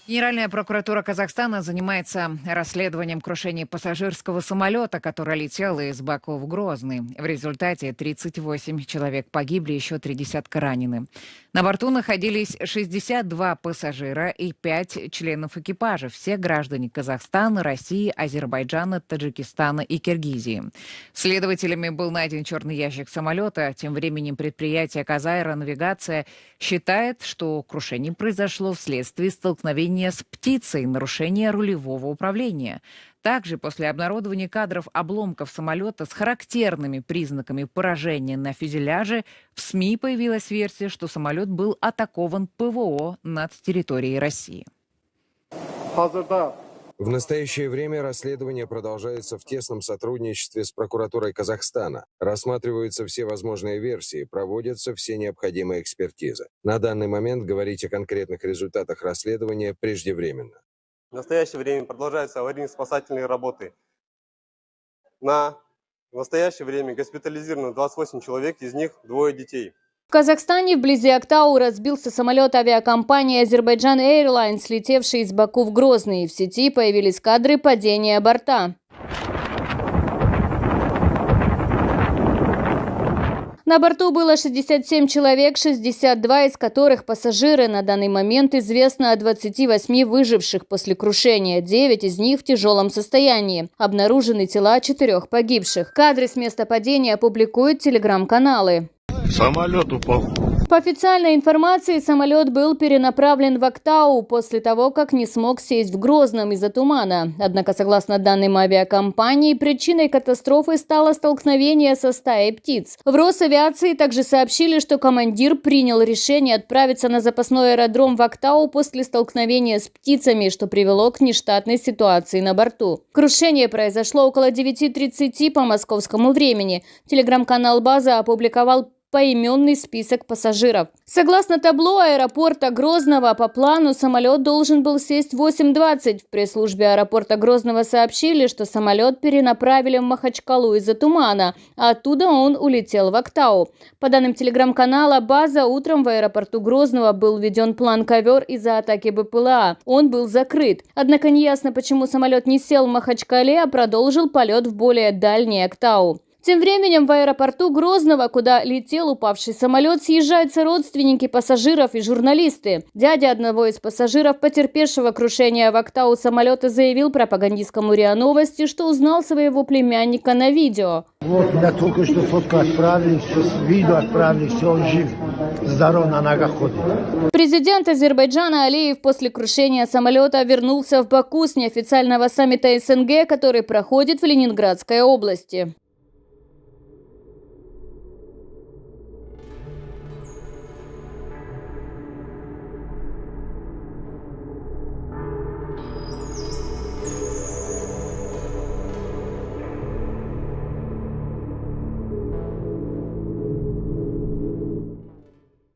Генеральная прокуратура Казахстана занимается расследованием крушения пассажирского самолета, который летел из Баку в Грозный. В результате 38 человек погибли, еще 30 ранены. На борту находились 62 пассажира и 5 членов экипажа. Все граждане Казахстана, России, Азербайджана, Таджикистана и Киргизии. Следователями был найден черный ящик самолета. Тем временем предприятие «Казаэронавигация» считает, что крушение произошло вследствие столкновения с птицей, нарушение рулевого управления. Также после обнародования кадров обломков самолета с характерными признаками поражения на фюзеляже в СМИ появилась версия, что самолет был атакован ПВО над территорией России. В настоящее время расследование продолжается в тесном сотрудничестве с прокуратурой Казахстана. Рассматриваются все возможные версии, проводятся все необходимые экспертизы. На данный момент говорить о конкретных результатах расследования преждевременно. В настоящее время продолжаются аварийно-спасательные работы. В настоящее время госпитализировано 28 человек, из них 2 детей. В Казахстане вблизи Актау разбился самолет авиакомпании Azerbaijan Airlines, летевший из Баку в Грозный. В сети появились кадры падения борта. На борту было 67 человек, 62 из которых пассажиры. На данный момент известно о 28 выживших после крушения. 9 из них в тяжелом состоянии. Обнаружены тела 4 погибших. Кадры с места падения публикуют телеграм-каналы. Самолет упал. По официальной информации, самолет был перенаправлен в Актау после того, как не смог сесть в Грозном из-за тумана. Однако, согласно данным авиакомпании, причиной катастрофы стало столкновение со стаей птиц. В Росавиации также сообщили, что командир принял решение отправиться на запасной аэродром в Актау после столкновения с птицами, что привело к нештатной ситуации на борту. Крушение произошло около 9:30 по московскому времени. Телеграм-канал «База» опубликовал поименный список пассажиров. Согласно табло аэропорта Грозного, по плану самолет должен был сесть в 8:20. В пресс-службе аэропорта Грозного сообщили, что самолет перенаправили в Махачкалу из-за тумана, а оттуда он улетел в Актау. По данным телеграм-канала «База», утром в аэропорту Грозного был введен план «Ковер» из-за атаки БПЛА. Он был закрыт. Однако неясно, почему самолет не сел в Махачкале, а продолжил полет в более дальний Актау. Тем временем в аэропорту Грозного, куда летел упавший самолет, съезжаются родственники пассажиров и журналисты. Дядя одного из пассажиров, потерпевшего крушение в Актау самолета, заявил пропагандистскому РИА Новости, что узнал своего племянника на видео. Вот, меня только что фотку отправили, видео отправили, все, он жив, здоров, на ногах ходит. Президент Азербайджана Алиев после крушения самолета вернулся в Баку с неофициального саммита СНГ, который проходит в Ленинградской области.